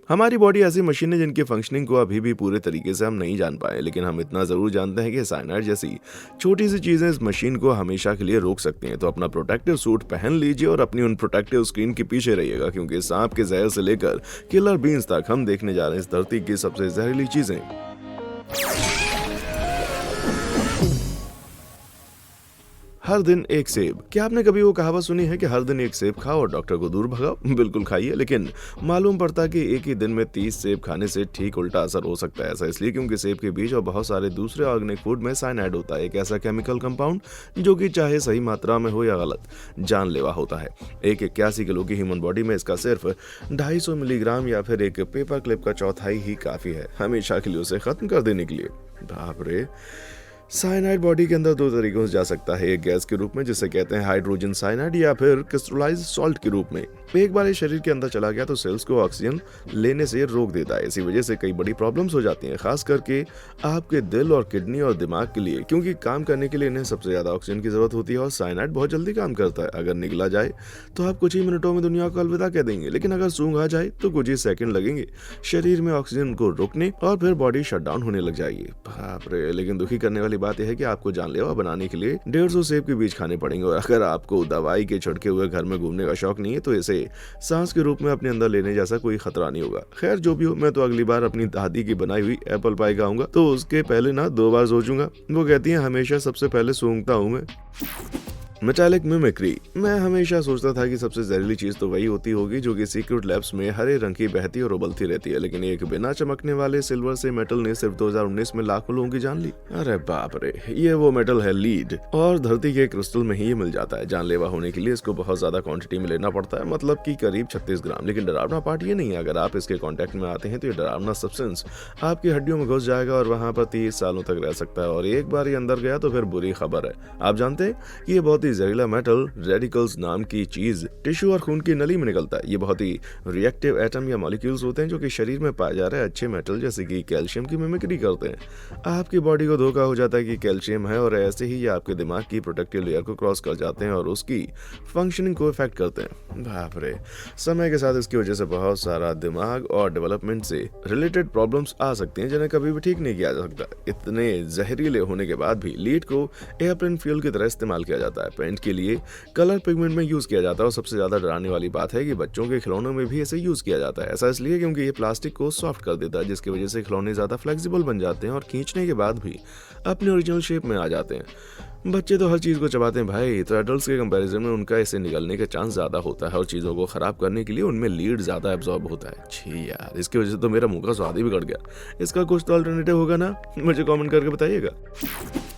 हमारी बॉडी ऐसी मशीन है जिनकी फंक्शनिंग को अभी भी पूरे तरीके से हम नहीं जान पाए, लेकिन हम इतना ज़रूर जानते हैं कि साइनाइड जैसी छोटी सी चीज़ें इस मशीन को हमेशा के लिए रोक सकती हैं। तो अपना प्रोटेक्टिव सूट पहन लीजिए और अपनी उन प्रोटेक्टिव स्क्रीन के पीछे रहिएगा, क्योंकि सांप के जहर से लेकर किलर बीन्स तक हम देखने जा रहे हैं इस धरती की सबसे जहरीली चीज़ें। हर दिन एक सेब। क्या आपने कभी वो कहावत सुनी है कि हर दिन एक सेब खाओ और डॉक्टर को दूर भगाओ? बिल्कुल खाइए, लेकिन मालूम पड़ता है कि एक ही दिन में 30 सेब खाने से ठीक उल्टा असर हो सकता है। ऐसा इसलिए क्योंकि सेब के बीज और बहुत सारे दूसरे ऑर्गेनिक फूड में साइनाइड होता है, एक ऐसा केमिकल कंपाउंड जो कि चाहे सही मात्रा में हो या गलत, जानलेवा होता है। एक 81 किलो की ह्यूमन बॉडी में इसका सिर्फ 250 मिलीग्राम या फिर एक पेपर क्लिप का चौथाई ही काफी है हमेशा के लिए उसे खत्म कर देने के लिए। बाप रे। साइनाइड बॉडी के अंदर दो तरीकों से जा सकता है, एक गैस के रूप में जिसे कहते हैं हाइड्रोजन साइनाइड, या फिर क्रिस्टलाइज्ड सॉल्ट के रूप में। एक बार ये शरीर के अंदर चला गया तो सेल्स को ऑक्सीजन लेने से रोक देता है। इसी वजह से कई बड़ी प्रॉब्लम्स हो जाती हैं, खास करके आपके दिल और किडनी और दिमाग के लिए, क्योंकि काम करने के लिए इन्हें सबसे ज्यादा ऑक्सीजन की जरूरत होती है और साइनाइड बहुत जल्दी काम करता है। अगर निगला जाए तो आप कुछ ही मिनटों में दुनिया को अलविदा कह देंगे, लेकिन अगर सूंघ आ जाए तो कुछ ही सेकंड लगेंगे शरीर में ऑक्सीजन को रुकने और फिर बॉडी शट डाउन होने लग जाएगी। बाप रे। लेकिन दुखी करने वाली बात यह है कि आपको जानलेवा बनाने के लिए 150 सेब के बीज खाने पड़ेंगे, और अगर आपको दवाई के छिड़के हुए घर में घूमने का शौक नहीं है तो इसे सांस के रूप में अपने अंदर लेने जैसा कोई खतरा नहीं होगा। खैर जो भी हो, मैं तो अगली बार अपनी दादी की बनाई हुई एप्पल पाई खाऊंगा तो उसके पहले ना 2 बार सोचूंगा। वो कहती है हमेशा सबसे पहले सूंघता हूं मैं। Metallic mimicry. मैं हमेशा सोचता था कि सबसे जहरीली चीज तो वही होती होगी जो कि सीक्रेट लैब्स में हरे रंग की बहती और उबलती रहती है, लेकिन एक बिना चमकने वाले सिल्वर से मेटल ने सिर्फ 2019 में लाखों लोगों की जान ली। अरे बाप रे। ये वो मेटल है लीड, और धरती के क्रिस्टल में ही ये मिल जाता है। जानलेवा होने के लिए इसको बहुत ज्यादा क्वांटिटी में लेना पड़ता है, मतलब कि करीब 36 ग्राम। लेकिन डरावना पार्ट ये नहीं है, अगर आप इसके कांटेक्ट में आते हैं तो ये डरावना सब्सटेंस आपकी हड्डियों में घुस जाएगा और वहां पर 30 सालों तक रह सकता है, और एक बार ये अंदर गया तो फिर बुरी खबर है। आप जानते हैं कि ये बहुत ही जहरीला मेटल रेडिकल्स नाम की चीज टिश्यू और खून की नली में निकलता है। ये बहुत ही रिएक्टिव एटम या मॉलिक्यूल्स होते हैं जो कि शरीर में पाए जा रहे अच्छे मेटल जैसे कि कैल्शियम की मिमिक्री करते हैं। आपकी बॉडी को धोखा हो जाता है कि कैल्शियम है, और ऐसे ही ये आपके दिमाग की प्रोटेक्टिव लेयर को क्रॉस कर जाते हैं और उसकी फंक्शनिंग को इफेक्ट करते हैं। बाप रे। समय के साथ इसकी वजह से बहुत सारा दिमाग और डेवलपमेंट से रिलेटेड प्रॉब्लम्स आ सकती हैं जिन्हें कभी भी ठीक नहीं किया जा सकता। इतने जहरीले होने के बाद भी लीड को एयरप्लेन फ्यूल की तरह इस्तेमाल किया जाता है, पेंट के लिए कलर पिगमेंट में यूज किया जाता है, और सबसे ज्यादा डराने वाली बात है कि बच्चों के खिलौनों में भी इसे यूज किया जाता है। ऐसा इसलिए क्योंकि ये प्लास्टिक को सॉफ्ट कर देता है, जिसकी वजह से खिलौने ज्यादा फ्लेक्सिबल बन जाते हैं और खींचने के बाद भी अपने ओरिजिनल शेप में आ जाते हैं। बच्चे तो हर चीज को चबाते हैं भाई, तो एडल्ट्स के कंपैरिजन में उनका इसे निगलने का चांस ज्यादा होता है और चीजों को खराब करने के लिए उनमें लीड ज्यादा एब्जॉर्ब होता है। छी यार, इसकी वजह से तो मेरा मुंह का स्वाद ही बिगड़ गया। इसका कुछ तो अल्टरनेटिव होगा ना? मुझे कमेंट करके बताइएगा।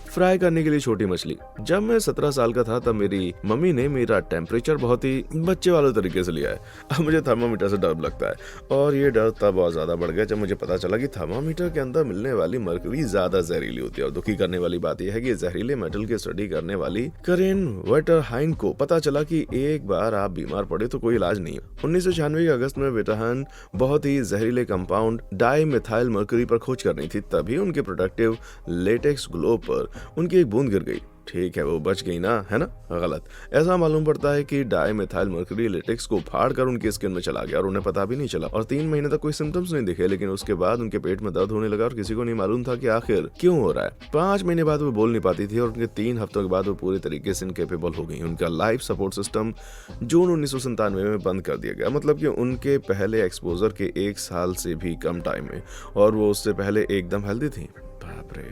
फ्राई करने के लिए छोटी मछली। जब मैं 17 साल का था तब मेरी मम्मी ने मेरा टेम्परेचर बहुत ही बच्चे वाले तरीके से लिया है। अब मुझे थर्मामीटर से डर लगता है, और ये डर तब बहुत ज्यादा बढ़ गया जब मुझे पता चला कि थर्मामीटर के अंदर मिलने वाली मरकरी ज्यादा जहरीली होती है। और दुखी करने वाली बात यह है कि जहरीले मेटल की स्टडी करने वाली करेन वेटरहाइन को पता चला कि एक बार आप बीमार पड़े तो कोई इलाज नहीं है। 1996 के अगस्त में वेटरहाइन बहुत ही जहरीले कंपाउंड डाई मिथाइल मरकरी पर खोज कर रही थी, तभी उनके प्रोडक्टिव लेटेक्स ग्लोब पर उनकी एक बूंद गिर गई। ठीक है, वो बच गई ना, है ना? गलत। ऐसा मालूम पड़ता है कि डाई मिथाइल मर्क्यूरी लेटेक्स को फाड़ कर उनकी स्किन में चला गया और उन्हें पता भी नहीं चला, और 3 महीने तक कोई सिम्टम्स नहीं दिखे। लेकिन उसके बाद उनके पेट में दर्द होने लगा और किसी को नहीं मालूम था कि आखिर क्यों हो रहा है। 5 महीने बाद वो बोल नहीं पाती थी, और उनके 3 हफ्तों के बाद वो पूरी तरीके से इनकेपेबल हो गई। उनका लाइफ सपोर्ट सिस्टम जून 1997 में बंद कर दिया गया, मतलब कि उनके पहले एक्सपोजर के 1 साल से भी कम टाइम में, और वो उससे पहले एकदम हेल्दी थी। बाप रे।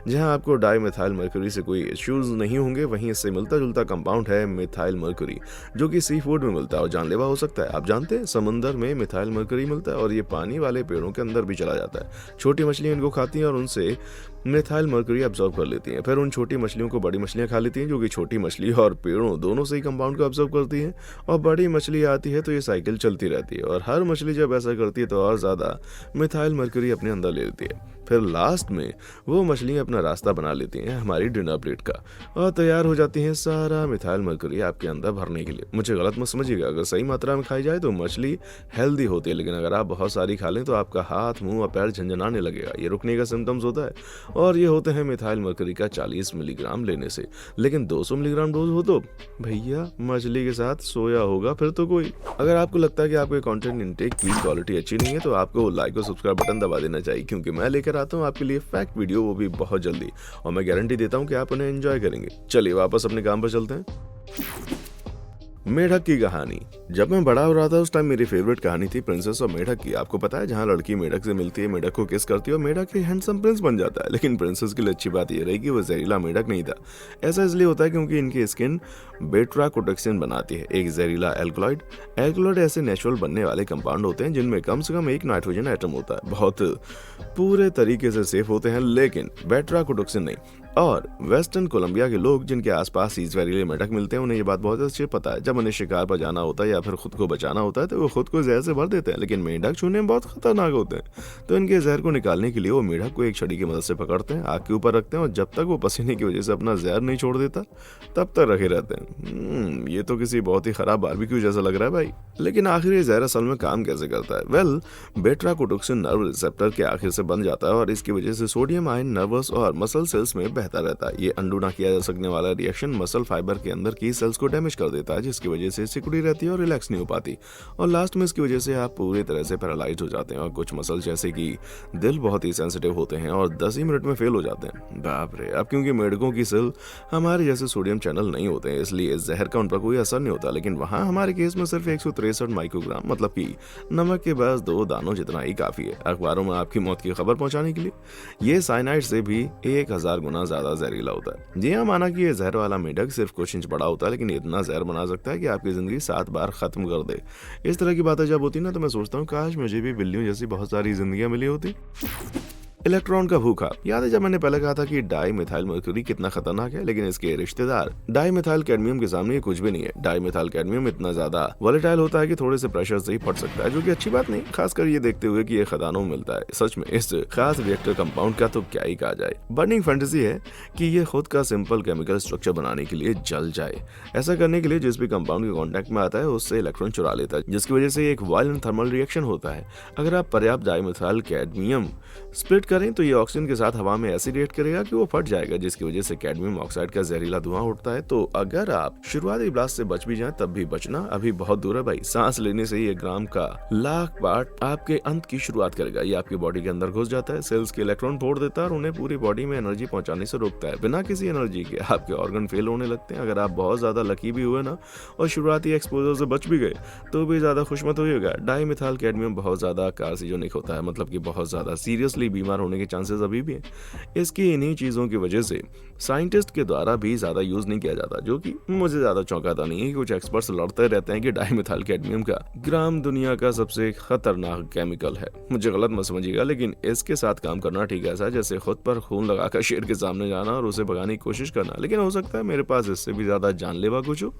जहां आपको डाई मिथाइल मर्क्यूरी से कोई इश्यूज नहीं होंगे, वहीं इससे मिलता जुलता कंपाउंड है मिथाइल मर्क्यूरी, जो कि सी फूड में मिलता है और जानलेवा हो सकता है। आप जानते हैं समंदर में मिथाइल मर्क्यूरी मिलता है, और ये पानी वाले पेड़ों के अंदर भी चला जाता है। छोटी मछलियां इनको खाती हैं और उनसे मिथाइल मर्क्यूरी अब्सॉर्ब कर लेती हैं। फिर उन छोटी मछलियों को बड़ी मछलियां खा लेती हैं, जो कि छोटी मछली और पेड़ों दोनों से ही कंपाउंड को अब्सॉर्ब करती हैं, और बड़ी मछली आती है तो ये साइकिल चलती रहती है, और हर मछली जब ऐसा करती है तो और ज्यादा मिथाइल मर्क्यूरी अपने अंदर ले लेती है। फिर लास्ट में वो मछलियां अपना रास्ता बना लेती हैं हमारी डिनर प्लेट का, और तैयार हो जाती हैं सारा मिथाइल मर्क्यूरी आपके अंदर भरने के लिए। मुझे गलत मत समझिएगा, अगर सही मात्रा में खाई जाए तो मछली हेल्दी होती है, लेकिन अगर आप बहुत सारी खा लें तो आपका हाथ, मुंह और पैर झंझनाने लगेगा। ये रुकने का सिम्टम्स होता है, और ये होते हैं मिथाइल मरकरी का 40 मिलीग्राम लेने से। लेकिन 200 मिलीग्राम डोज हो तो भैया मछली के साथ सोया होगा फिर तो कोई। अगर आपको लगता है कि आपके कंटेंट इनटेक की क्वालिटी अच्छी नहीं है तो आपको लाइक और सब्सक्राइब बटन दबा देना चाहिए, क्योंकि मैं लेकर आता हूँ आपके लिए फैक्ट वीडियो, वो भी बहुत जल्दी, और मैं गारंटी देता हूँ कि आप उन्हें एंजॉय करेंगे। चलिए वापस अपने काम पर चलते हैं। मेढक की कहानी। जब मैं बड़ा हो रहा था उस टाइम मेरी फेवरेट कहानी थी प्रिंसेस और मेढक की। आपको पता है, जहाँ लड़की मेढक से मिलती है, मेढक को किस करती है और मेढक हैंडसम प्रिंस बन जाता है। लेकिन प्रिंसेस के लिए अच्छी बात यह रही कि वो जहरीला मेढक नहीं था। ऐसा इसलिए होता है क्योंकि इनकी स्किन बेट्रा कोटोक्सिन बनाती है, एक जहरीला एल्कलॉइड। एल्कलॉइड ऐसे नेचुरल बनने वाले कंपाउंड होते हैं जिनमें कम से कम एक नाइट्रोजन एटम होता है। बहुत पूरे तरीके से सेफ होते हैं, लेकिन बेट्रा कोटोक्सिन नहीं। और वेस्टर्न कोलंबिया के लोग जिनके आसपास ही जहरीले मेढक मिलते हैं, उन्हें ये बात बहुत अच्छे पता है। जब उन्हें शिकार पर जाना होता है या फिर खुद को बचाना होता है तो वो खुद को जहर से भर देते हैं। लेकिन मेढक छूने में बहुत खतरनाक होते हैं, तो इनके जहर को निकालने के लिए वो मेढक को एक छड़ी की मदद से पकड़ते हैं, आग के ऊपर रखते हैं और जब तक वो पसीने की वजह से अपना जहर नहीं छोड़ देता तब तक रखे रहते हैं। ये तो किसी बहुत ही खराब बारबेक्यू जैसा लग रहा है भाई। लेकिन आखिर ये जहर असल में काम कैसे करता है? वेल, बेट्रा कोटोक्सिन नर्व रिसेप्टर के आखिर से बन जाता है और इसकी वजह से सोडियम आयन नर्वस और मसल सेल्स में बहता रहता है। ये अंडू ना किया जा सकने वाला रिएक्शन मसल फाइबर के अंदर की सेल्स को डैमेज कर देता है, जिसकी वजह से सिकुड़ी रहती है और रिलैक्स नहीं हो पाती, और लास्ट में इसकी वजह से आप पूरी तरह से पैरालाइज हो जाते हैं। और कुछ मसल जैसे कि दिल बहुत ही सेंसिटिव होते हैं और 10 ही मिनट में फेल हो जाते हैं। बाप रे। अब क्योंकि मेढकों की सेल हमारे जैसे सोडियम चैनल नहीं होते हैं, इसलिए इस जहर का उन पर कोई असर नहीं होता। लेकिन वहाँ हमारे केस में सिर्फ 163 माइक्रोग्राम, मतलब कि नमक के बस 2 दानों जितना ही काफी है अखबारों में आपकी मौत की खबर पहुंचाने के लिए। ये साइनाइड से भी 1000 गुना ज्यादा जहरीला होता है। जी हाँ, माना कि ये जहर वाला मेढक सिर्फ कुछ इंच बड़ा होता है, लेकिन इतना जहर बना सकता है कि आपकी जिंदगी 7 बार खत्म कर दे। इस तरह की बातें जब होती ना तो मैं सोचता हूँ काश मुझे भी बिल्लियों जैसी बहुत सारी जिंदगियां मिली होती। इलेक्ट्रॉन का भूखा। याद है जब मैंने पहले कहा था कि डाई मिथाइल मर्क्यूरी कितना खतरनाक है, लेकिन इसके रिश्तेदार डाई मिथाइल कैडमियम के सामने ये कुछ भी नहीं है। डाई मिथाइल कैडमियम इतना ज्यादा वोलेटाइल होता है कि थोड़े से प्रेशर से ही फट सकता है, जो कि अच्छी बात नहीं, खासकर ये देखते हुए कि ये खदानों में मिलता है। सच में इस खास रिएक्टर कंपाउंड का तो क्या ही कहा जाए। बर्निंग फैंटेसी है कि ये खुद का सिंपल केमिकल स्ट्रक्चर बनाने के लिए जल जाए। ऐसा करने के लिए जिस भी कंपाउंड के कॉन्टेक्ट में आता है उससे इलेक्ट्रॉन चुरा लेता है, जिसकी वजह से एक वायलेंट थर्मल रिएक्शन होता है। अगर आप पर्याप्त डाई मिथाइल कैडमियम स्प्लिट करें तो ये ऑक्सीजन के साथ हवा में ऐसे रिएक्ट करेगा कि वो फट जाएगा, जिसकी वजह से कैडमियम ऑक्साइड का जहरीला धुआं उठता है। तो अगर आप शुरुआती ब्लास्ट से बच भी जाएं तब भी बचना अभी बहुत दूर है भाई। सांस लेने से ये ग्राम का लाख पार्ट आपके अंत की शुरुआत करेगा। ये आपकी बॉडी के अंदर घुस जाता है, सेल्स के इलेक्ट्रॉन फोड़ देता है और उन्हें पूरी बॉडी में एनर्जी पहुंचाने से रोकता है। बिना किसी एनर्जी के आपके ऑर्गन फेल होने लगते हैं। अगर आप बहुत ज्यादा लकी भी हुए ना और शुरुआती एक्सपोजर से बच भी गए तो भी ज्यादा खुश मत होइएगा। डाई मिथाइल कैडमियम बहुत ज्यादा कार्सिनोजेनिक होता है, मतलब कि बहुत ज्यादा सीरियसली बीमार होने के चांसेस अभी भी हैं। इसकी इन्हीं चीजों की वजह से साइंटिस्ट के द्वारा भी ज्यादा यूज नहीं किया जाता, जो कि मुझे ज्यादा चौंकाता नहीं है। कुछ एक्सपर्ट्स लड़ते रहते हैं कि डाइमिथाइल कैडमियम का ग्राम दुनिया का सबसे खतरनाक केमिकल है। मुझे गलत मत समझिएगा, लेकिन इसके साथ काम करना ठीक ऐसा है जैसे खुद पर खून लगाकर शेर के सामने जाना और उसे भगाने की कोशिश करना। लेकिन हो सकता है मेरे पास इससे भी ज्यादा जानलेवा कुछ हो।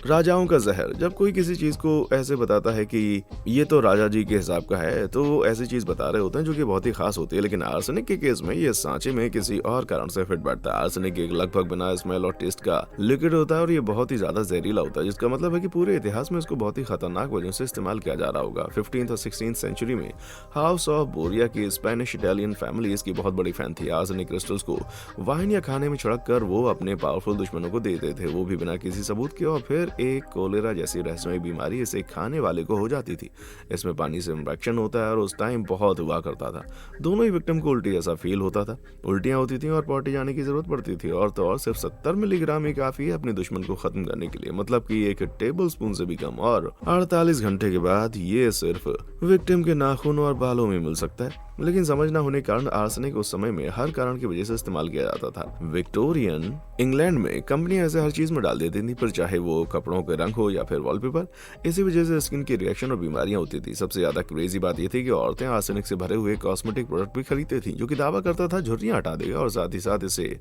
राजाओं का जहर। जब कोई किसी चीज को ऐसे बताता है कि ये तो राजा जी के हिसाब का है, तो वो ऐसी चीज बता रहे होते हैं जो कि बहुत ही खास होती है। लेकिन आर्सेनिक के केस में ये सांचे में किसी और कारण से फिट बैठता है। आर्सेनिक एक लगभग बिना स्मेल और टेस्ट का लिक्विड होता है और ये बहुत ही ज्यादा जहरीला होता है, जिसका मतलब है कि पूरे इतिहास में इसको बहुत ही खतरनाक वजह से इस्तेमाल किया जा रहा होगा। 15th और 16th सेंचुरी में हाउस ऑफ बोरिया की स्पेनिश इटालियन फैमिली इसकी बहुत बड़ी फैन थी। आर्सेनिक क्रिस्टल्स को वाइन या खाने में छिड़क कर वो अपने पावरफुल दुश्मनों को देते थे, वो भी बिना किसी सबूत के। और फिर एक कोलेरा जैसी रहस्यमयी बीमारी इसे खाने वाले को हो जाती थी। इसमें पानी से इन्फेक्शन होता है और उस टाइम बहुत हुआ करता था। दोनों ही विक्टिम को उल्टी जैसा फील होता था, उल्टियां होती थी और पॉटी जाने की जरूरत पड़ती थी। और तो और सिर्फ 70 मिलीग्राम ही काफी है अपने दुश्मन को खत्म करने के लिए, मतलब कि एक टेबल स्पून से भी कम। और 48 घंटे के बाद ये सिर्फ विक्टिम के नाखून और बालों में मिल सकता है। लेकिन समझ न होने के कारण आर्सेनिक उस समय में हर कारण की वजह से इस्तेमाल किया जाता था। विक्टोरियन इंग्लैंड में कंपनियां ऐसे हर चीज में डाल देती थी, पर चाहे वो कपड़ों के रंग हो या फिर वॉलपेपर। इसी वजह से स्किन की रिएक्शन और बीमारियां होती थी। सबसे ज्यादा क्रेजी बात यह थी कि औरतें आर्सेनिक से भरे हुए कॉस्मेटिक प्रोडक्ट भी खरीदती थी, जो कि दावा करता था झुर्रियां हटा देगा, और साथ ही साथ इसे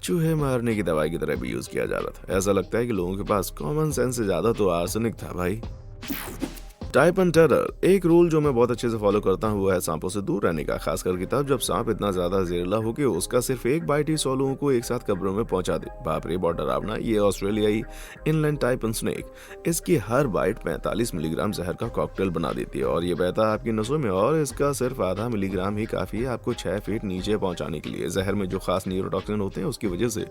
चूहे मारने की दवाई की तरह भी यूज किया जा रहा था। ऐसा लगता है कि लोगों के पास कॉमन सेंस से ज्यादा तो आर्सेनिक था भाई। Type and terror. एक रूल जो मैं बहुत अच्छे से फॉलो करता हूँ वो है सांपों से दूर रहने का, खासकर कि तब जब सांप इतना ज्यादा जहरीला हो कि उसका सिर्फ एक बाइट ही 100 लोगों को एक साथ कब्रों में पहुंचा दे। बाप रे, बहुत डरावना। ये ऑस्ट्रेलियाई इनलैंड टाइपन स्नेक, इसकी हर बाइट 45 मिलीग्राम जहर का कॉकटेल बना देती है और ये बहता है आपकी नसों में, और इसका सिर्फ आधा मिलीग्राम ही काफी है आपको 6 फीट नीचे पहुंचाने के लिए। जहर में जो खास न्यूरोटॉक्सिन होते हैं उसकी वजह से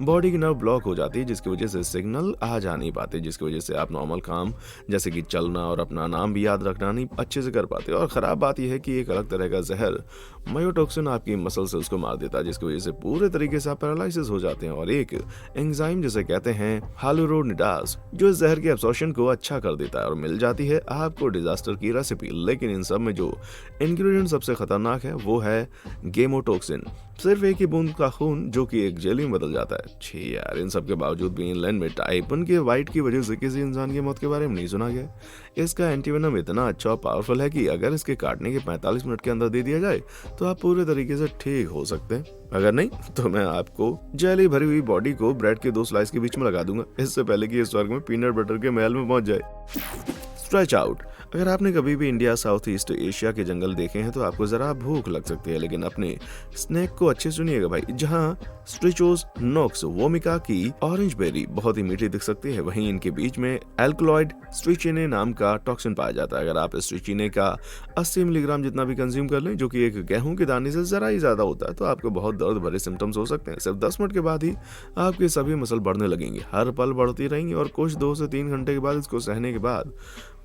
बॉडी की नर्व ब्लॉक हो जाती है, जिसकी वजह से सिग्नल आ जा नहीं पाते, जिसकी वजह से आप नॉर्मल काम जैसे कि चलना और अपना नाम भी याद रखना नहीं अच्छे से कर पाते। और खराब बात यह है कि एक अलग तरह का जहर मायोटॉक्सिन आपकी मसल से उसको मार देता है, जिसकी वजह से पूरे तरीके से आप पैरालिसिस हो जाते हैं। और एक एंजाइम जिसे कहते हैं हालुरोनिडास जो इस जहर के एब्जॉर्प्शन को अच्छा कर देता है, और मिल जाती है आपको डिजास्टर की रेसिपी। लेकिन इन सब में जो इंग्रेडिएंट सबसे खतरनाक है वो है गेमोटॉक्सिन। सिर्फ एक ही बूंद का खून जो कि एक जेली में बदल जाता है। छी यार, इन सब के बावजूद भी इंग्लैंड में टाइपन के वाइट की वजह से किसी इंसान की मौत के बारे में नहीं सुना गया। इसका एंटीवेनम इतना अच्छा और पावरफुल है कि अगर इसके काटने के 45 मिनट के अंदर दे दिया जाए तो आप पूरे तरीके से ठीक हो सकते हैं। अगर नहीं तो मैं आपको जेली भरी हुई बॉडी को ब्रेड के 2 स्लाइस के बीच में लगा दूंगा, इससे पहले कि ये स्वर्ग में पीनट बटर के महल में पहुंच जाए। Stretch out. अगर आपने कभी भी इंडिया, साउथ ईस्ट एशिया के जंगल देखे हैं तो आपको जरा भूख लग सकती है, लेकिन अपने स्नैक को अच्छे सुनिएगा भाई। जहां स्ट्रिचोस नोक्स वोमिका की ऑरेंज बेरी बहुत ही मीठी दिख सकती है, वहीं इनके बीच में एल्कलॉइड स्ट्रिचिने नाम का टॉक्सिन पाया जाता है। अगर आप स्ट्रिचिने का 80 मिलीग्राम जितना भी कंज्यूम कर लें, जो कि एक गेहूं के दाने से जरा ही ज्यादा होता है, तो आपको बहुत दर्द भरे सिम्टम्स हो सकते हैं। सिर्फ 10 मिनट के बाद ही आपके सभी मसल बढ़ने लगेंगे, हर पल बढ़ती रहेंगी, और कुछ 2 से 3 घंटे के बाद इसको सहने के बाद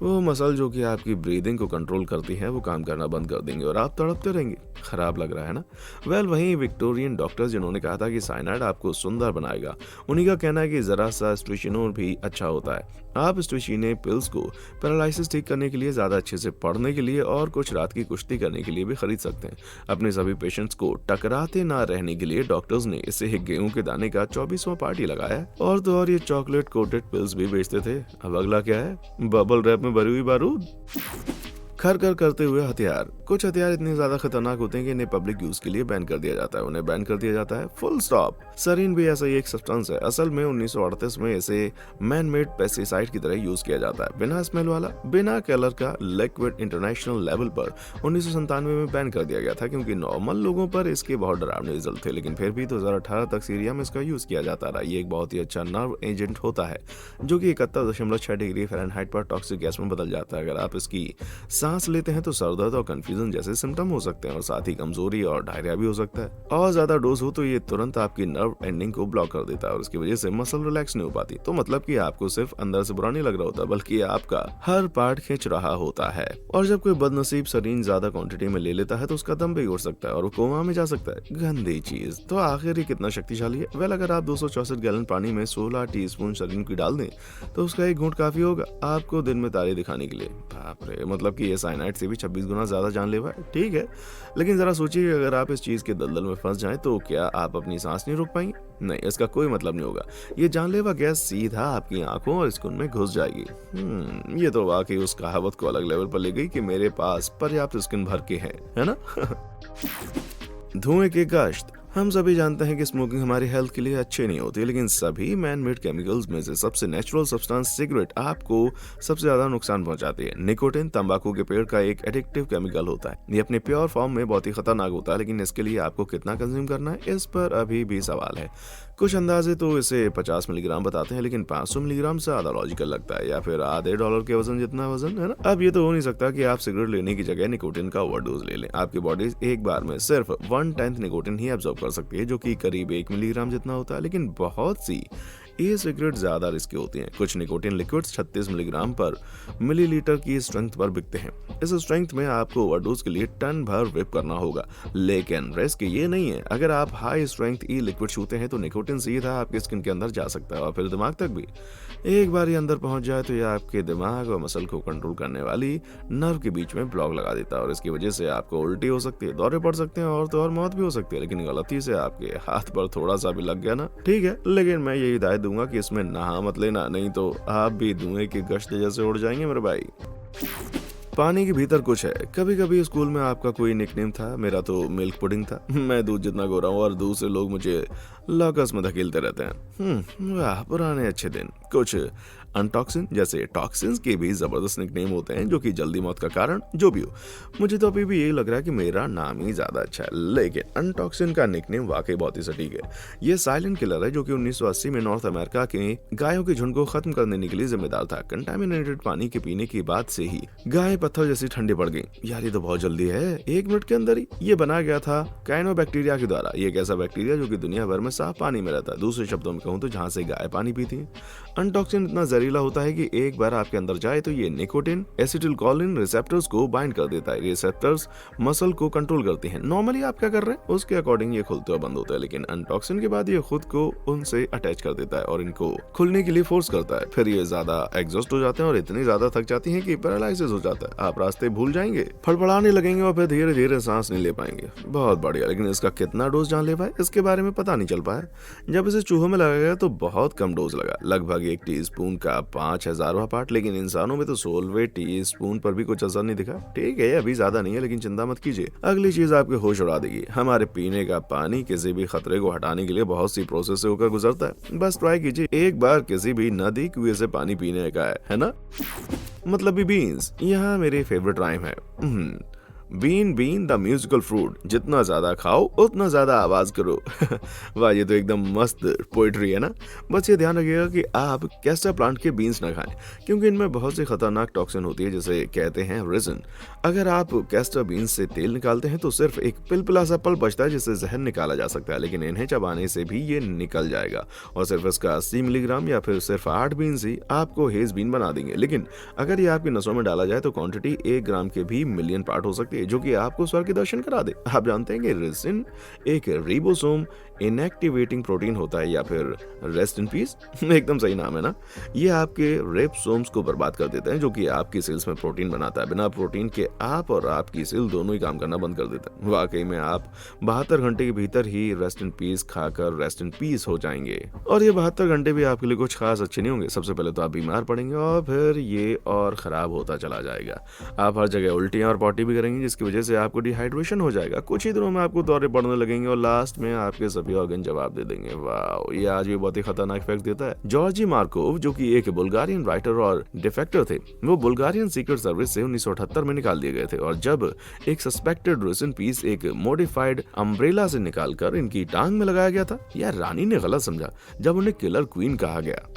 वो मसल जो कि आपकी ब्रीदिंग को कंट्रोल करती है वो काम करना बंद कर देंगे और आप तड़पते रहेंगे। खराब लग रहा है ना? वहीं विक्टोरियन डॉक्टर्स जिन्होंने कहा था कि साइनाइड आपको सुंदर बनाएगा, उन्हीं का कहना है कि जरा सा स्ट्रिचिनोन भी अच्छा होता है। आप स्ट्रिचिने पिल्स को पैरालिसिस ठीक करने के लिए, ज्यादा अच्छे से पढ़ने के लिए और कुछ रात की कुश्ती करने के लिए भी खरीद सकते हैं। अपने सभी पेशेंट्स को टकराते ना रहने के लिए डॉक्टर्स ने इसे एक गेहूं के दाने का 24वां पार्ट ही लगाया है। और तो और ये चॉकलेट कोटेड पिल्स भी बेचते थे। अब अगला क्या है? बबल रैप में भरी हुई बारूद। खर करते हुए हथियार। कुछ हथियार इतने ज्यादा खतरनाक होते हैं कि इन्हें पब्लिक यूज के लिए बैन कर दिया जाता है, उन्हें बैन कर दिया जाता है, फुल स्टॉप। सरीन भी ऐसा ही एक सब्सटेंस है। असल में 1938 में इसे मैन मेड पेस्टिसाइड की तरह यूज किया जाता है, बिना स्मेल वाला, बिना कलर का लिक्विड। इंटरनेशनल लेवल पर 1997 में बैन कर दिया गया था क्योंकि नॉर्मल लोगों पर इसके बहुत डरावने रिजल्ट थे, लेकिन फिर भी 2018 तक सीरिया में इसका यूज किया जाता रहा। ये एक बहुत ही अच्छा नर्व एजेंट होता है जो कि 71.6 डिग्री फ़ारेनहाइट पर टॉक्सिक गैस में बदल जाता है। अगर आप इसकी सांस लेते हैं तो सर दर्द और कंफ्यूजन जैसे सिम्टम हो सकते हैं, और साथ ही कमजोरी और डायरिया भी हो सकता है। और ज्यादा डोज हो तो ये तुरंत आपकी नर्व एंडिंग को ब्लॉक कर देता है और उसकी वजह से मसल रिलैक्स नहीं हो पाती। तो मतलब कि आपको सिर्फ अंदर से बुरा नहीं लग रहा होता, बल्कि आपका हर पार्ट खींच रहा होता है। और जब कोई बदनसीब सरीन ज्यादा क्वांटिटी में ले लेता है तो उसका दम भी उड़ सकता है और वो कोमा में जा सकता है। गंदी चीज। तो आखिर ये कितना शक्तिशाली है? वेल, अगर आप 264 गैलन पानी में 16 टीस्पून सरीन की डाल दें तो उसका एक घूंट काफी होगा आपको दिन में तारे दिखाने के लिए। बाप रे, मतलब कि ये साइनाइड से भी 26 गुना ज्यादा जानलेवा है। ठीक है, लेकिन जरा सोचिए अगर आप इस चीज के दलदल में फंस जाएं तो क्या आप अपनी सांस नहीं रोक पाएंगे? नहीं, इसका कोई मतलब नहीं होगा। ये जानलेवा गैस सीधा आपकी आंखों और स्किन में घुस जाएगी। ये तो वाकई उस कहावत को अलग लेवल पर ले गई कि मेरे पास पर्याप्त स्किन भर के है ना? धुएं की गश्त। हम सभी जानते हैं कि स्मोकिंग हमारी हेल्थ के लिए अच्छी नहीं होती, लेकिन सभी मैन मेड केमिकल्स में से सबसे नेचुरल सब्सटेंस सिगरेट आपको सबसे ज्यादा नुकसान पहुंचाती है। निकोटिन तंबाकू के पेड़ का एक एडिक्टिव केमिकल होता है। ये अपने प्योर फॉर्म में बहुत ही खतरनाक होता है, लेकिन इसके लिए आपको कितना कंज्यूम करना है इस पर अभी भी सवाल है। कुछ अंदाजे तो इसे 50 मिलीग्राम बताते हैं, लेकिन 500 मिलीग्राम से ज्यादा लॉजिकल लगता है, या फिर आधे डॉलर के वजन जितना वजन है ना। अब ये तो हो नहीं सकता कि आप सिगरेट लेने की जगह निकोटिन का ओवरडोज ले लें। आपकी बॉडी एक बार में सिर्फ 1/10 निकोटिन ही एब्जॉर्ब कर सकती है, जो कि करीब 1 मिलीग्राम जितना होता है। लेकिन बहुत सी ये सिगरेट ज्यादा रिस्की होती हैं। कुछ निकोटिन लिक्विड्स 36 मिलीग्राम पर मिलीलीटर की स्ट्रेंथ पर बिकते हैं। इस स्ट्रेंथ में आपको ओवरडोज के लिए टन भर विप करना होगा, लेकिन रिस्क ये नहीं है। अगर आप हाई स्ट्रेंथ ई लिक्विड छूते हैं तो निकोटिन सीधा आपके स्किन के अंदर जा सकता है और फिर दिमाग तक भी। एक बार ये अंदर पहुंच जाए तो ये आपके दिमाग और मसल को कंट्रोल करने वाली नर्व के बीच में ब्लॉक लगा देता है, और इसकी वजह से आपको उल्टी हो सकती है, दौरे पड़ सकते हैं और तो और मौत भी हो सकती है। लेकिन गलती से आपके हाथ पर थोड़ा सा भी लग गया ना, ठीक है, लेकिन मैं ये हिदायत दूंगा कि इसमें नहा मत लेना, नहीं तो आप भी धुएं की गश्त जैसे उड़ जाएंगे मेरे भाई। पानी के भीतर कुछ है। कभी कभी स्कूल में आपका कोई निकनेम था, मेरा तो मिल्क पुडिंग था। मैं दूध जितना गोरा हूँ और दूसरे लोग मुझे लॉकर्स में धकेलते रहते हैं। वाह, पुराने अच्छे दिन। कुछ अनटॉक्सिन जैसे टॉक्सिन्स के भी जबरदस्त निकनेम होते हैं जो कि जल्दी मौत का कारण जो भी हो। मुझे तो अभी भी यही लग रहा है कि मेरा नाम ही ज्यादा अच्छा है, लेकिन अनटॉक्सिन का निकनेम वाकई बहुत ही सटीक है। ये साइलेंट किलर है जो कि 1980 में नॉर्थ अमेरिका के गायों के झुंड को खत्म करने के लिए जिम्मेदार था। कंटामिनेटेड पानी के पीने के बाद से ही गाय पत्थर जैसी ठंडी पड़ गई। यार ये तो बहुत जल्दी है, 1 मिनट के अंदर ही। ये बना गया था काइनोबैक्टीरिया के द्वारा। ये एक ऐसा बैक्टीरिया जो कि दुनिया भर में साफ पानी में रहता है, दूसरे शब्दों में कहूँ तो जहाँ से गाय पानी पीती है। अनटॉक्सिन इतना जहरीला होता है कि एक बार आपके अंदर जाए तो ये निकोटिन एसिटिलकोलिन रिसेप्टर्स को बाइंड कर देता है। रिसेप्टर्स मसल को कंट्रोल करते हैं। नॉर्मली आप क्या कर रहे हैं उसके अकॉर्डिंग ये खुलते हुए बंद होता है, लेकिन अनटॉक्सिन के बाद ये खुद को उनसे अटैच कर देता है और इनको खुलने के लिए फोर्स करता है। फिर ये ज्यादा एग्जॉस्ट हो जाते हैं और इतनी ज्यादा थक जाती हैं कि पैरालिसिस हो जाता है। आप रास्ते भूल जाएंगे, फड़फड़ाने लगेंगे और फिर धीरे धीरे सांस नहीं ले पाएंगे। बहुत बढ़िया, लेकिन इसका कितना डोज जान ले पाए इसके बारे में पता नहीं चल पाया। जब इसे चूहों में लगाया गया तो बहुत कम डोज लगा, लगभग 1 टीस्पून का 5000वां पार्ट, लेकिन इंसानों में तो 16वें टीस्पून पर भी कुछ असर नहीं दिखा। ठीक है, अभी ज्यादा नहीं है, लेकिन चिंता मत कीजिए, अगली चीज आपके होश उड़ा देगी। हमारे पीने का पानी किसी भी खतरे को हटाने के लिए बहुत सी प्रोसेस से होकर गुजरता है। बस ट्राई कीजिए एक बार किसी भी नदी कुएं से पानी पीने का, है ना। मतलब भी बीन्स, यहाँ मेरे फेवरेट राइम है। Bean bean the musical fruit, जितना ज्यादा खाओ उतना ज्यादा आवाज करो। वाह, ये तो एकदम मस्त पोइट्री है ना। बस ये ध्यान रखिएगा कि आप कैस्टर प्लांट के बीन्स ना खाएं, क्योंकि इनमें बहुत सी खतरनाक टॉक्सिन होती है जिसे कहते हैं रेजिन। अगर आप कैस्टर बीन्स से तेल निकालते हैं तो सिर्फ एक पिलपिला सा पल बचता है जिससे जहर निकाला जा सकता है, लेकिन इन्हें चबाने से भी ये निकल जाएगा। और सिर्फ इसका 80 मिलीग्राम या फिर सिर्फ 8 बीन्स ही आपको हेज बीन बना देंगे। लेकिन अगर ये आपकी नसों में डाला जाए तो क्वांटिटी 1 ग्राम के भी मिलियन पार्ट हो सकती है, जो कि आपको स्वर्ग के दर्शन करा दे। आप जानते हैं कि रेजिन एक रिबोसोम इनएक्टिवेटिंग प्रोटीन होता है, या फिर रेस्ट इन पीस, एकदम सही नाम है ना। ये आपके रेबसोम्स को बर्बाद कर देते हैं, जो कि आपकी सेल्स में प्रोटीन बनाता है। बिना प्रोटीन के आप और आपकी सेल दोनों ही काम करना बंद कर देता है। वाकई में आप 72 घंटे के भीतर ही रेस्ट इन पीस खाकर रेस्ट इन पीस हो जाएंगे। और ये 72 घंटे भी आपके लिए कुछ खास अच्छे नहीं होंगे। सबसे पहले तो आप बीमार पड़ेंगे और फिर ये और खराब होता चला जाएगा। आप हर जगह उल्टियां और पॉटी भी करेंगे, जिसकी वजह से आपको डिहाइड्रेशन हो जाएगा। कुछ ही दिनों में आपको दौरे पड़ने लगेंगे और लास्ट में आपके सभी ऑर्गन जवाब दे देंगे। वाह, ये आज भी बहुत ही खतरनाक इफेक्ट देता है। जॉर्जी मार्कोव, जो कि एक बुल्गारियन राइटर और डिफेक्टर थे, वो बुल्गारियन सीक्रेट सर्विस से 1978 में निकाल दिए गए थे। और जब एक सस्पेक्टेड रेजिन पीस एक मॉडिफाइड अम्ब्रेला से निकालकर इनकी टांग में लगाया गया था, यार रानी ने गलत समझा जब उन्हें किलर क्वीन कहा गया।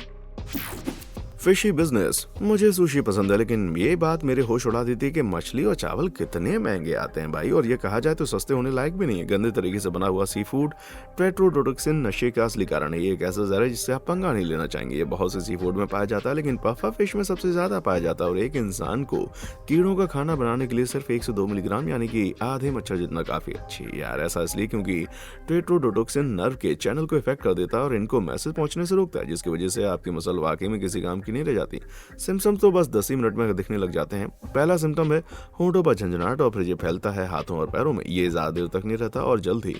फिशी बिजनेस, मुझे सुशी पसंद है, लेकिन ये बात मेरे होश उड़ा देती है कि मछली और चावल कितने महंगे आते हैं भाई। और ये कहा जाए तो सस्ते होने लायक भी नहीं है। गंदे तरीके से बना हुआ सी फूड पेट्रोडोटोक्सिन नशे का असली कारण है। ये एक ऐसा जहर है जिससे आप पंगा नहीं लेना चाहेंगे। ये बहुत से सी फूड में पाया जाता है, लेकिन पफा फिश में सबसे ज्यादा पाया जाता है। और एक इंसान को कीड़ों का खाना बनाने के लिए सिर्फ 1 से 2 मिलीग्राम, यानी कि आधे मच्छर जितना काफी अच्छी। यार ऐसा इसलिए क्योंकि पेट्रोडोटोक्सिन नर्व के चैनल को इफेक्ट कर देता है और इनको मैसेज पहुंचने से रोकता है, जिसकी वजह से आपकी मसल वाकई में किसी काम नहीं रह जाती। सिम्टम्स तो बस 10 ही मिनट में दिखने लग जाते हैं। पहला सिम्टम है होंठों पर झंझनाहट, और फिर ये फैलता है हाथों और पैरों में। ये ज्यादा देर तक नहीं रहता और जल्द ही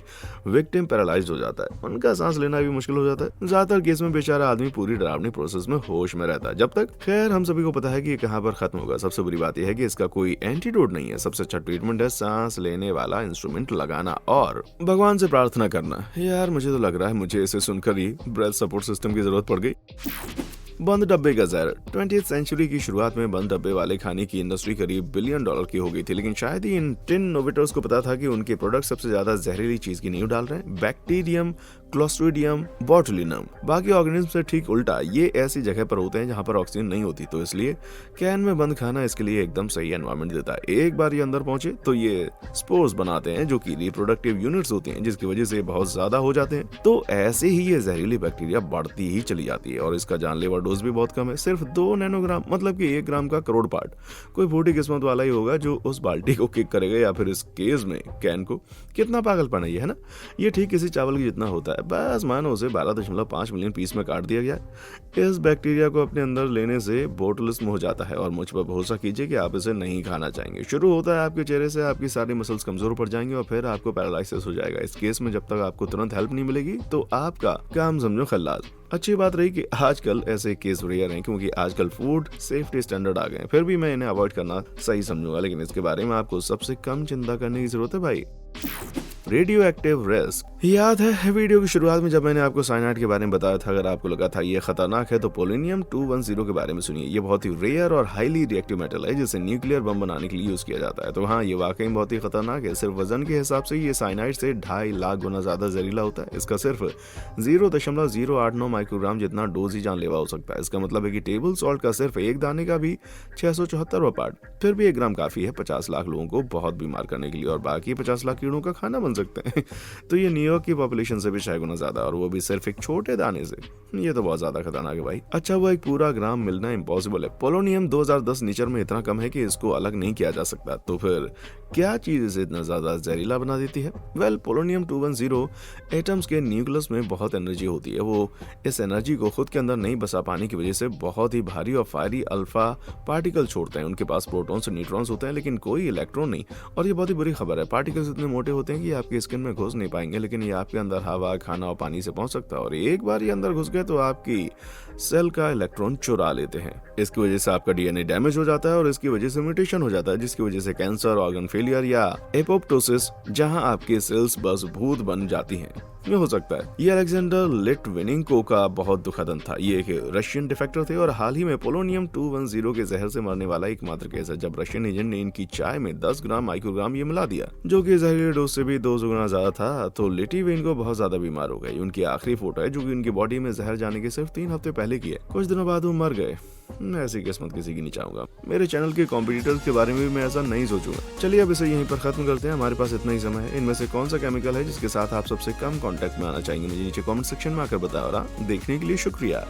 विक्टिम पैरालाइज्ड हो जाता है। उनका सांस लेना भी मुश्किल हो जाता है। ज्यादातर केस में बेचारा आदमी पूरी डरावनी प्रोसेस में होश में रहता है जब तक। खैर, हम सभी को पता है कि ये कहां पर खत्म होगा। सबसे बुरी बात यह है कि इसका कोई एंटीडोट नहीं है। सबसे अच्छा ट्रीटमेंट है सांस लेने वाला इंस्ट्रूमेंट लगाना और भगवान से प्रार्थना करना। यार मुझे तो लग रहा है मुझे इसे सुनकर ही ब्रेथ सपोर्ट सिस्टम की जरूरत पड़ गई। बंद डब्बे का जहर। 20th सेंचुरी की शुरुआत में बंद डब्बे वाले खाने की इंडस्ट्री करीब $1 बिलियन की हो गई थी, लेकिन शायद ही इन 10 इनोवेटर्स को पता था कि उनके प्रोडक्ट सबसे ज्यादा जहरीली चीज की नींव डाल रहे हैं। Bacterium clostridium botulinum. बाकी ऑर्गेनिज्म से ठीक उल्टा, ये ऐसी जगह पर होते हैं जहां पर ऑक्सीजन नहीं होती, तो इसलिए कैन में बंद खाना इसके लिए एकदम सही एनवायरनमेंट देता है। एक बार ये अंदर पहुंचे तो ये स्पोर्स बनाते हैं, जो कि रिप्रोडक्टिव यूनिट्स होती हैं, जिसकी वजह से बहुत ज्यादा हो जाते हैं। तो ऐसे ही ये जहरीली बैक्टीरिया बढ़ती ही चली जाती है और इसका जानलेवा डोज भी बहुत कम है, सिर्फ 2 नैनोग्राम, मतलब कि 1 ग्राम का करोड़ पार्ट। कोई बूढ़ी किस्मत वाला ही होगा जो उस बाल्टी को किक करेगा, या फिर इस केस में कैन को। कितना पागलपन है ये, है ना। ये ठीक किसी चावल की जितना होता है, बस मानो उसे 12.5 मिलियन पीस में काट दिया गया। इस बैक्टीरिया को अपने अंदर लेने से बोटुलिज्म हो जाता है और मुझ पर भरोसा कीजिए कि आप इसे नहीं खाना चाहेंगे। शुरू होता है आपके चेहरे से, आपकी सारी मसल्स कमजोर पड़ जाएंगे और फिर आपको पैरालिसिस हो जाएगा। इस केस में जब तक आपको तुरंत हेल्प नहीं मिलेगी तो आपका काम समझो खल्लास। अच्छी बात रही कि आजकल ऐसे केस रेयर हैं, क्योंकि आजकल फूड सेफ्टी स्टैंडर्ड आ गए हैं। फिर भी मैं इन्हें अवॉइड करना सही समझूंगा, लेकिन इसके बारे में आपको सबसे कम चिंता करने की जरूरत है भाई। Radio active risk. याद है वीडियो की शुरुआत में जब मैंने आपको साइनाइड के बारे में बताया था, अगर आपको लगा था ये खतरनाक है तो पोलोनियम 210 के बारे में सुनिए। ये बहुत ही रेयर और हाईली रिएक्टिव मेटल है जिसे न्यूक्लियर बम बनाने के लिए यूज किया जाता है। तो हाँ, ये वाकई बहुत ही खतरनाक है। सिर्फ वजन के हिसाब से ये साइनाइड से 2.5 लाख गुना ज्यादा जहरीला होता है। इसका सिर्फ 0.089 माइक्रोग्राम जितना डोज ही जानलेवा हो सकता है। इसका मतलब है कि टेबल सॉल्ट का सिर्फ एक दाने का भी 674वां पार्ट। फिर भी 1 ग्राम काफी है 50 लाख लोगों को बहुत बीमार करने के लिए, और बाकी 50 लाख कीड़ों का खाना बन सकते हैं। तो ये न्यूयॉर्क की पॉपुलेशन से भी 6 गुना ज्यादा, और वो भी सिर्फ एक छोटे दाने से। ये तो बहुत ज्यादा खतरनाक है भाई। अच्छा, वो 1 पूरा ग्राम मिलना इम्पॉसिबल है। पोलोनियम 2010 नेचर में इतना कम है कि इसको अलग नहीं किया जा सकता। तो फिर क्या चीज इसे इतना ज्यादा जहरीला बना देती है? वेल, पोलोनियम 210 एटम्स के न्यूक्लियस में बहुत एनर्जी होती है। वो इस एनर्जी को खुद के अंदर नहीं बसा पाने की वजह से बहुत ही भारी और फायरी अल्फा पार्टिकल छोड़ते हैं। उनके पास प्रोटॉन्स और न्यूट्रॉन्स होते हैं लेकिन कोई इलेक्ट्रॉन नहीं। और ये बहुत ही बुरी खबर है। पार्टिकल्स इतने मोटे होते हैं कि आपकी स्किन में घुस नहीं पाएंगे, लेकिन ये आपके अंदर हवा, खाना और पानी से पहुंच सकता है। और एक बार ये अंदर घुस गए तो आपकी सेल का इलेक्ट्रॉन चुरा लेते हैं। इसकी वजह से आपका डीएनए डैमेज हो जाता है और इसकी वजह से म्यूटेशन हो जाता है, जिसकी वजह से कैंसर, ऑर्गन फेलियर या एपोप्टोसिस, जहां आपकी सेल्स बस भूत बन जाती हैं, ये हो सकता है। ये अलेक्जेंडर लिटविनेंको का बहुत दुखद अंत था। ये एक रशियन डिफेक्टर थे और हाल ही में पोलोनियम 210 के जहर से मरने वाला एकमात्र केस है, जब रशियन एजेंट ने इनकी चाय में 10 ग्राम माइक्रोग्राम ये मिला दिया, जो कि जहरीले डोज से भी 200 गुना ज्यादा था। तो लिटविनेंको बहुत ज्यादा बीमार हो गए। उनकी आखिरी फोटो है जो कि उनकी बॉडी में जहर जाने के सिर्फ 3 हफ्ते पहले की है। कुछ दिनों बाद वो मर गए। ऐसी किस्मत किसी की नहीं चाहूंगा। मेरे चैनल के कॉम्पिटिटर्स के बारे में भी मैं ऐसा नहीं सोचूंगा। चलिए अब इसे यहीं पर खत्म करते हैं। हमारे पास इतना ही समय है। इनमें से कौन सा केमिकल है जिसके साथ आप सबसे कम कांटेक्ट में आना चाहेंगे, मुझे नीचे कमेंट सेक्शन में आकर बताओ। देखने के लिए शुक्रिया।